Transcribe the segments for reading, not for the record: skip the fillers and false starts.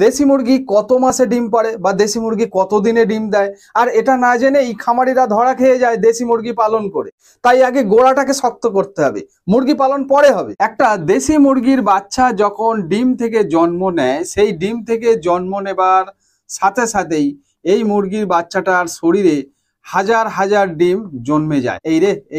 দেশি মুরগি কত মাসে ডিম পাড়ে বা দেশি মুরগি কত দিনে ডিম দেয়, আর এটা না জেনে এই খামারিরা ধরা খেয়ে যায় দেশি মুরগি পালন করে। তাই আগে গোড়াটাকে শক্ত করতে হবে, মুরগি পালন পরে হবে। একটা দেশি মুরগির বাচ্চা যখন ডিম থেকে জন্ম নেয়, সেই ডিম থেকে জন্ম নেবার সাথে সাথেই এই মুরগির বাচ্চাটার শরীরে হাজার হাজার ডিম জন্মে যায়।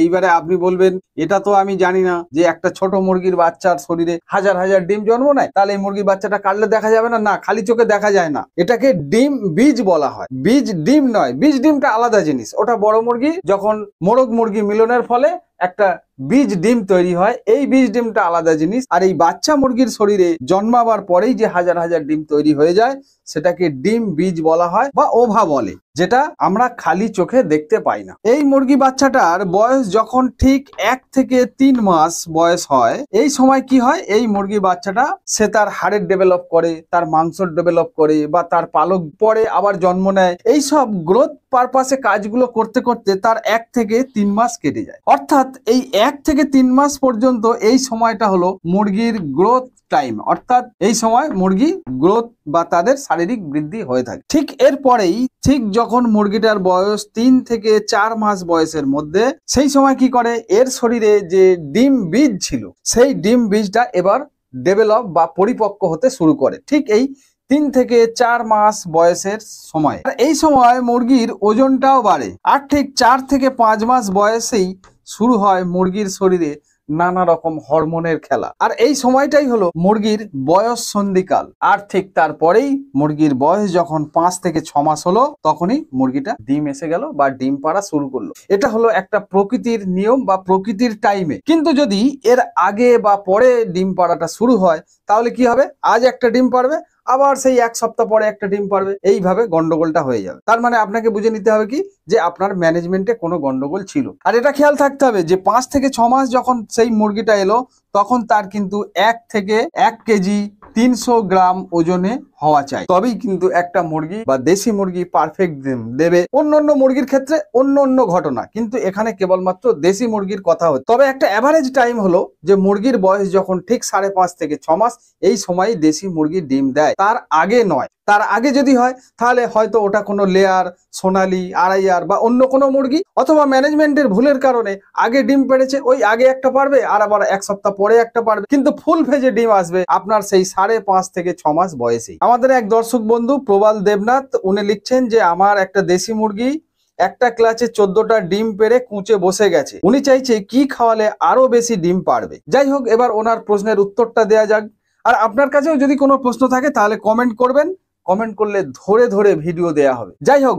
এইবারে আপনি বলবেন, এটা তো আমি জানি না যে একটা ছোট মুরগির বাচ্চার শরীরে হাজার হাজার ডিম জন্ম নেয়, তাহলে এই মুরগির বাচ্চাটা কাটলে দেখা যাবে না? না, খালি চোখে দেখা যায় না, এটাকে ডিম বীজ বলা হয়। বীজ ডিম নয়, বীজ ডিমটা আলাদা জিনিস। ওটা বড় মুরগি যখন মোরগ মুরগি মিলনের ফলে একটা বীজ ডিম তৈরি হয়, এই বীজ ডিমটা আলাদা জিনিস। আর এই বাচ্চা মুরগির শরীরে জন্মাবার পরেই যে হাজার হাজার ডিম তৈরি হয়ে যায়, সেটাকে ডিম বীজ বলা হয় বা ওভা বলে, যেটা আমরা খালি চোখে দেখতে পাই না। এই মুরগি বাচ্চাটার বয়স যখন ঠিক 1 থেকে 3 মাস বয়স হয়, এই সময় কি হয়, এই মুরগি বাচ্চাটা সে তার হাড়ের ডেভেলপ করে, তার মাংস ডেভেলপ করে, বা তার পালক পরে আবার জন্ম নেয়। এই সব গ্রোথ পারপাসে কাজগুলো করতে করতে তার 1 থেকে 3 মাস কেটে যায়। অর্থাৎ এই 1 থেকে 3 মাস পর্যন্ত এই সময়টা হলো মুরগির গ্রোথ টাইম, অর্থাৎ এই সময় মুরগি গ্রোথ বা তাদের শারীরিক বৃদ্ধি হয়ে থাকে। ঠিক এরপরেই, ঠিক যখন মুরগিটার বয়স 3 থেকে 4 মাস বয়সের মধ্যে, সেই সময় কি করে, এর শরীরে যে ডিম বীজ ছিল, সেই ডিম বীজটা এবার ডেভেলপ বা পরিপক্ক হতে শুরু করে, ঠিক এই 3 থেকে 4 মাস বয়সের সময়। আর এই সময় মুরগির ওজনটাও বাড়ে। আর ঠিক 4 থেকে 5 মাস বয়সেই শুরু হয় মুরগির শরীরে নানা রকম হরমোনের খেলা। আর এই সময়টাই হলো মুরগির বয়স সন্ধিকাল। আর ঠিক তারপরেই মুরগির বয়স যখন 5 থেকে 6 মাস হলো, তখনই মুরগিটা ডিম এসে গেল বা ডিম পাড়া শুরু করলো। এটা হলো একটা প্রকৃতির নিয়ম বা প্রকৃতির টাইমে। কিন্তু যদি এর আগে বা পরে ডিম পাড়াটা শুরু হয়, তাহলে কি হবে, আজ একটা ডিম পাড়বে, আবার সেই 1 সপ্তাহ পরে একটা ডিম পারবে, এইভাবে গন্ডগোলটা হয়ে যাবে। তার মানে আপনাকে বুঝে নিতে হবে কি, যে আপনার ম্যানেজমেন্টে কোনো গন্ডগোল ছিল। আর এটা খেয়াল থাকতে হবে যে 5 থেকে 6 মাস যখন সেই মুরগিটা এলো, তখন তার কিন্তু 1 থেকে 1 কেজি 300 গ্রাম ওজনে হওয়া চাই, তবেই কিন্তু একটা মুরগি বা দেশি মুরগি পারফেক্ট ডিম দেবে। অন্য মুরগির ক্ষেত্রে অন্য ঘটনা, কিন্তু এখানে কেবলমাত্র দেশি মুরগির কথা হচ্ছে। তবে একটা অ্যাভারেজ টাইম হলো যে মুরগির বয়স যখন ঠিক 5.5 থেকে 6 মাস, এই সময় দেশি মুরগি ডিম দেয়, তার আগে নয়। তার আগে যদি হয়, তাহলে হয়তো ওটা কোনো লেয়ার, সোনালি, আড়াইয়ার বা অন্য কোনো মুরগি, অথবা ম্যানেজমেন্টের ভুলের কারণে আগে ডিম পেড়েছে, ওই আগে একটা পারবে আর আবার 1 সপ্তাহ পরে একটা পারবে, কিন্তু ফুল ফেজে ডিম আসবে আপনার সেই 5.5 থেকে 6 মাস বয়সেই। আমাদের এক দর্শক বন্ধু প্রবাল দেবনাথ, উনি লিখছেন যে আমার একটা দেশি মুরগি একটা ক্লাচে 14টা ডিম পেড়ে কুঁচে বসে গেছে, উনি চাইছে কি খাওয়ালে আরো বেশি ডিম পারবে। যাই হোক, এবার ওনার প্রশ্নের উত্তরটা দেয়া যাক। আর আপনার কাছেও যদি কোনো প্রশ্ন থাকে তাহলে কমেন্ট করবেন, কমেন্ট করলে ধরে ধরে ভিডিও দেয়া হবে। যাই হোক,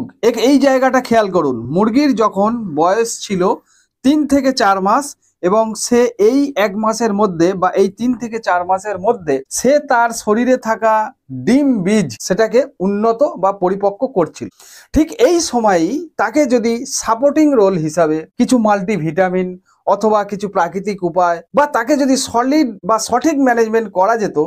এই জায়গাটা খেয়াল করুন, মুরগির যখন বয়স ছিল 3 থেকে 4 মাস, এবং সে এই 1 মাসের মধ্যে বা এই 3 থেকে 4 মাসের মধ্যে সে তার শরীরে থাকা ডিম বীজ সেটাকে উন্নত বা পরিপক্ক করছিল। ঠিক এই সময়ই তাকে যদি সাপোর্টিং রোল হিসাবে কিছু মাল্টিভিটামিন অথবা কিছু প্রাকৃতিক উপায়, বা তাকে যদি সলিড বা সঠিক ম্যানেজমেন্ট করা যেত,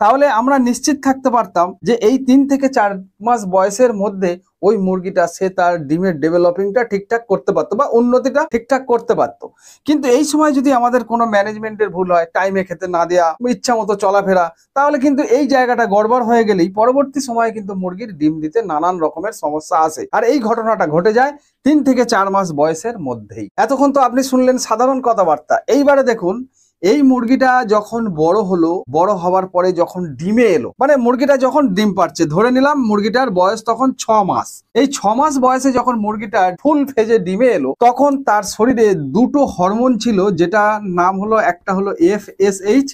তাহলে আমরা নিশ্চিত থাকতে পারতাম যে এই 3 থেকে 4 মাস বয়সের মধ্যে ওই মুরগিটা সে তার ডিমের ডেভেলপিংটা ঠিকঠাক করতে পারতো বা উন্নতিটা ঠিকঠাক করতে পারতো। কিন্তু এই সময় যদি আমাদের কোনো ম্যানেজমেন্টের ভুল হয়, টাইমে খেতে না দেওয়া, ইচ্ছা মতো চলাফেরা, তাহলে কিন্তু এই জায়গাটা গড়বড় হয়ে গেলেই পরবর্তী সময়ে কিন্তু মুরগির ডিম দিতে নানান রকমের সমস্যা আসে। আর এই ঘটনাটা ঘটে যায় 3 থেকে 4 মাস বয়সের মধ্যেই। এতক্ষণ তো আপনি শুনলেন সাধারণ কথাবার্তা। এইবারে দেখুন, এই মুরগিটা যখন বড় হলো, বড় হওয়ার পরে যখন ডিমে এলো, মানে মুরগিটা যখন ডিম পারছে, ধরে নিলাম মুরগিটার বয়স তখন 6 মাস। এই 6 মাস বয়সে যখন মুরগিটা ফুল ফেজে ডিমে এলো, তখন তার শরীরে দুটো হরমোন ছিল, যেটা নাম হলো, একটা হলো FSH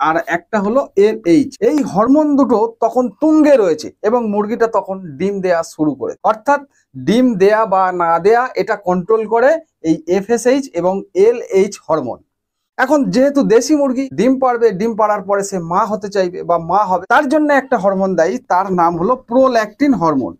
আর একটা হলো LH। এই হরমোন দুটো তখন তুঙ্গে রয়েছে এবং মুরগিটা তখন ডিম দেয়া শুরু করে। অর্থাৎ ডিম দেয়া বা না দেয়া এটা কন্ট্রোল করে এই FSH এবং LH হরমোন। এখন যেহেতু দেশি মুরগি ডিম পারবে, ডিম পাড়ার পরে সে মা হতে চাইবে বা মা হবে, তার জন্য একটা হরমোন দায়ী, তার নাম হলো প্রোল্যাকটিন হরমোন।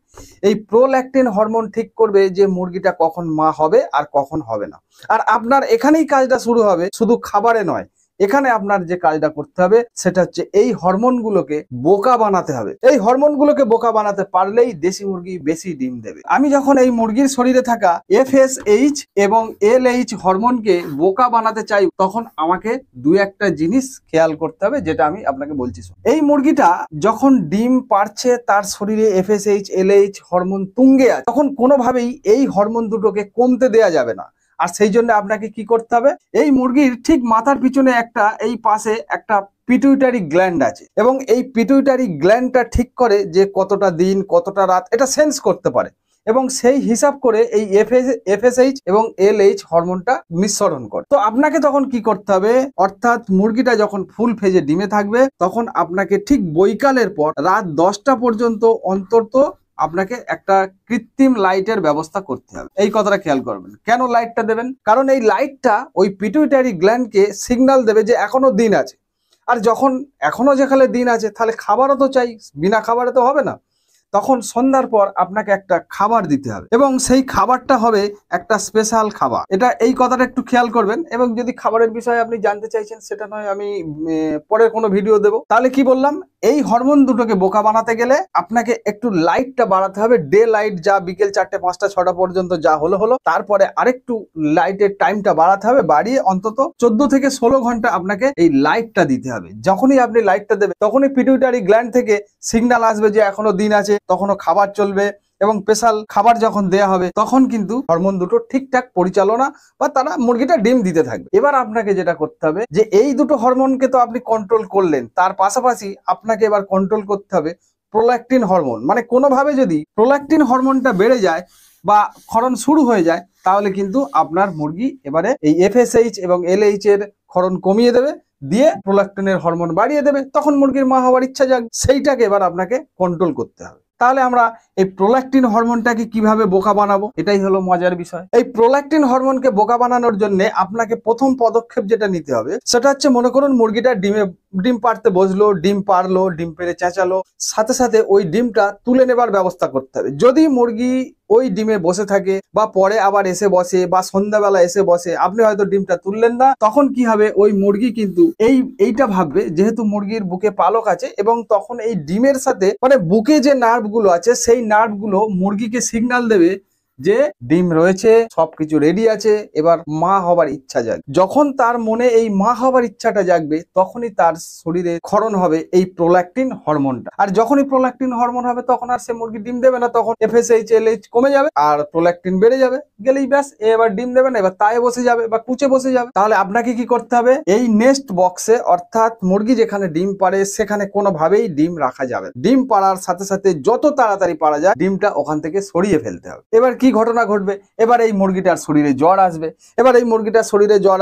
এই প্রোল্যাকটিন হরমোন ঠিক করবে যে মুরগিটা কখন মা হবে আর কখন হবে না। আর আপনার এখানেই কাজটা শুরু হবে, শুধু খাবারে নয়, এখানে আপনার যে কাজটা করতে হবে সেটা হচ্ছে এই হরমোনগুলোকে বোকা বানাতে হবে। এই হরমোনগুলোকে বোকা বানাতে পারলেই দেশি মুরগি বেশি ডিম দেবে। আমি যখন এই মুরগির শরীরে থাকা FSH এবং LH হরমোনকে বোকা বানাতে চাই, তখন আমাকে দু একটা জিনিস খেয়াল করতে হবে, যেটা আমি আপনাকে বলছি। এই মুরগিটা যখন ডিম পারছে, তার শরীরে FSH LH হরমোন তুঙ্গে আছে, তখন কোনোভাবেই এই হরমোন দুটোকে কমতে দেয়া যাবে না। আর সেই জন্য আপনাকে কি করতে হবে, এই মুরগির ঠিক মাথার পিছনে এই পাশে একটা পিটুইটারি গ্ল্যান্ড আছে, এবং এই পিটুইটারি গ্ল্যান্ডটা ঠিক করে যে কতটা দিন কতটা রাত, এটা সেন্স করতে পারে, এবং সেই হিসাব করে এই FSH এবং LH হরমোনটা নিঃসরণ করে। তো আপনাকে তখন কি করতে হবে, অর্থাৎ মুরগিটা যখন ফুল ফেজে ডিমে থাকবে, তখন আপনাকে ঠিক বৈকালের পর রাত 10টা পর্যন্ত অন্তত আপনাকে একটা কৃত্রিম লাইটের ব্যবস্থা করতে হবে। এই কথাটা খেয়াল করবেন। কেন লাইটটা দেবেন? কারণ এই লাইটটা ওই পিটুইটারি গ্ল্যান্ডকে সিগন্যাল দেবে যে এখনো দিন আছে। আর যখন এখনো যেখানে দিন আছে, তাহলে খাবারও তো চাই, বিনা খাবারে তো হবে না। তখন সন্ধ্যার পর আপনাকে একটা খাবার দিতে হবে, এবং সেই খাবারটা হবে একটা স্পেশাল খাবার। এই কথাটা একটু খেয়াল করবেন। এবং যদি খাবারের বিষয়ে আপনি জানতে চাইছেন, সেটা নয় আমি পরের কোনো ভিডিও দেবো। তাহলে কি বললাম, এই হরমোন দুটোকে বোকা বানাতে গেলে আপনাকে একটু লাইটটা বাড়াতে হবে। ডে লাইট যা বিকেল 4টে 5টা 6টা পর্যন্ত যা হলো, তারপরে আরেকটু লাইটের টাইমটা বাড়াতে হবে, বাড়িয়ে অন্তত 14 থেকে 16 ঘন্টা আপনাকে এই লাইটটা দিতে হবে। যখনই আপনি লাইটটা দেবেন, তখনই পিটুইটারি গ্ল্যান্ড থেকে সিগন্যাল আসবে যে এখনো দিন আছে, তখনও খাবার চলবে, এবং স্পেশাল খাবার যখন দেয়া হবে, তখন কিন্তু হরমোন দুটো ঠিকঠাক পরিচালনা বা তারা মুরগিটা ডিম দিতে থাকবে। এবার আপনাকে যেটা করতে হবে, যে এই দুটো হরমোনকে তো আপনি কন্ট্রোল করলেন, তার পাশাপাশি আপনাকে এবার কন্ট্রোল করতে হবে প্রোল্যাকটিন হরমোন। মানে কোনোভাবে যদি প্রোল্যাকটিন হরমোনটা বেড়ে যায় বা ক্ষরণ শুরু হয়ে যায়, তাহলে কিন্তু আপনার মুরগি এবারে এই FSH এবং LH এর ক্ষরণ কমিয়ে দেবে, দিয়ে প্রোল্যাকটিনের হরমোন বাড়িয়ে দেবে। তখন মুরগির মা হওয়ার ইচ্ছা জাগবে। সেইটাকে এবার আপনাকে কন্ট্রোল করতে হবে। তাহলে আমরা এই প্রোল্যাকটিন হরমোনটাকে কিভাবে বোকা বানাবো, এটাই হলো মজার বিষয়। এই প্রোল্যাকটিন হরমোনকে বোকা বানানোর জন্য আপনাকে প্রথম পদক্ষেপ যেটা নিতে হবে, সেটা হচ্ছে, মনে করুন মুরগিটা ডিম পাড়তে বসলো, ডিম পারলো, ডিম পেড়ে চেঁচালো, সাথে সাথে ওই ডিমটা তুলে নেবার ব্যবস্থা করতে হবে। যদি মুরগি ওই ডিমে বসে থাকে, বা পরে আবার এসে বসে, বা সন্ধ্যাবেলা এসে বসে, আপনি হয়তো ডিমটা তুললেন না, তখন কি হবে, ওই মুরগি কিন্তু এইটা ভাববে, যেহেতু মুরগির বুকে পালক আছে, এবং তখন এই ডিমের সাথে মানে বুকে যে নার্ভ গুলো আছে, সেই নার্ভ গুলো মুরগিকে সিগন্যাল দেবে যে ডিম রয়েছে, সবকিছু রেডি আছে, এবার মা হবার ইচ্ছা জাগবে। যখন তার মনে এই মা হবার ইচ্ছাটা জাগবে, তখনই তার শরীরে ক্ষরণ হবে এই প্রোল্যাকটিন হরমোনটা। আর যখনই প্রোল্যাকটিন হরমোন হবে, তখন আর সে মুরগি ডিম দেবে না, তখন FSH LH কমে যাবে আর প্রোল্যাকটিন বেড়ে যাবে, গেলেই ব্যাস, এবার ডিম দেবে না, এবার তায়ে বসে যাবে বা কুচে বসে যাবে। তাহলে আপনাকে কি করতে হবে, এই নেস্ট বক্সে, অর্থাৎ মুরগি যেখানে ডিম পাড়ে, সেখানে কোনোভাবেই ডিম রাখা যাবে। ডিম পাড়ার সাথে সাথে যত তাড়াতাড়ি পারা যায়, ডিমটা ওখান থেকে সরিয়ে ফেলতে হবে। এবার কি ঘটনা ঘটবে, এবার এই মুরগিটার শরীরে জ্বর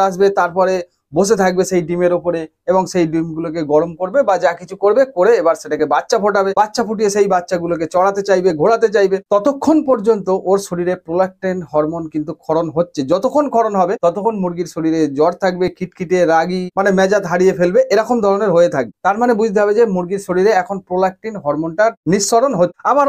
আসবে। তারপরে বসে থাকবে সেই ডিমের ওপরে, এবং সেই ডিমগুলোকে গরম করবে বা যা কিছু করবে করে, এবার সেটাকে বাচ্চা ফোটাবে। বাচ্চা ফুটিয়ে সেই বাচ্চাগুলোকে চড়াতে চাইবে, ঘোরাতে চাইবে। ততক্ষণ পর্যন্ত ওর শরীরে প্রোল্যাকটিন হরমোন কিন্তু ক্ষরণ হচ্ছে। যতক্ষণ ক্ষরণ হবে, ততক্ষণ মুরগির শরীরে জ্বর থাকবে, খিটখিটে, রাগী, মানে মেজাজ হারিয়ে ফেলবে, এরকম ধরনের হয়ে থাকবে। তার মানে বুঝতে হবে যে মুরগির শরীরে এখন প্রোল্যাকটিন হরমোনটার নিঃসরণ হচ্ছে। আবার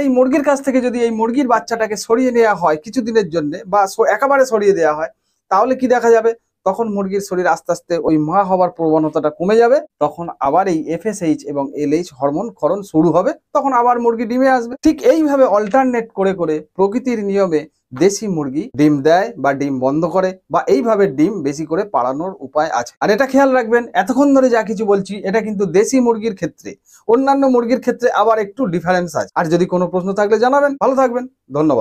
এই মুরগির কাছ থেকে যদি এই মুরগির বাচ্চাটাকে সরিয়ে নেওয়া হয় কিছুদিনের জন্য, বা একেবারে সরিয়ে দেওয়া হয়, তাহলে কি দেখা যাবে, তখন মুরগির শরীর আস্তে আস্তে ওই মা হওয়ার প্রবণতাটা কমে যাবে। তখন আবার এই FSH এবং LH হরমোন ক্ষরণ শুরু হবে, তখন আবার মুরগি ডিমে আসবে। ঠিক এইভাবে অল্টারনেট করে করে প্রকৃতির নিয়মে দেশি মুরগি ডিম দেয় বা ডিম বন্ধ করে, বা এইভাবে ডিম বেশি করে পাড়ানোর উপায় আছে। আর এটা খেয়াল রাখবেন, এতক্ষণ ধরে যা কিছু বলছি, এটা কিন্তু দেশি মুরগির ক্ষেত্রে। অন্যান্য মুরগির ক্ষেত্রে আবার একটু ডিফারেন্স আছে। আর যদি কোনো প্রশ্ন থাকলে জানাবেন। ভালো থাকবেন, ধন্যবাদ।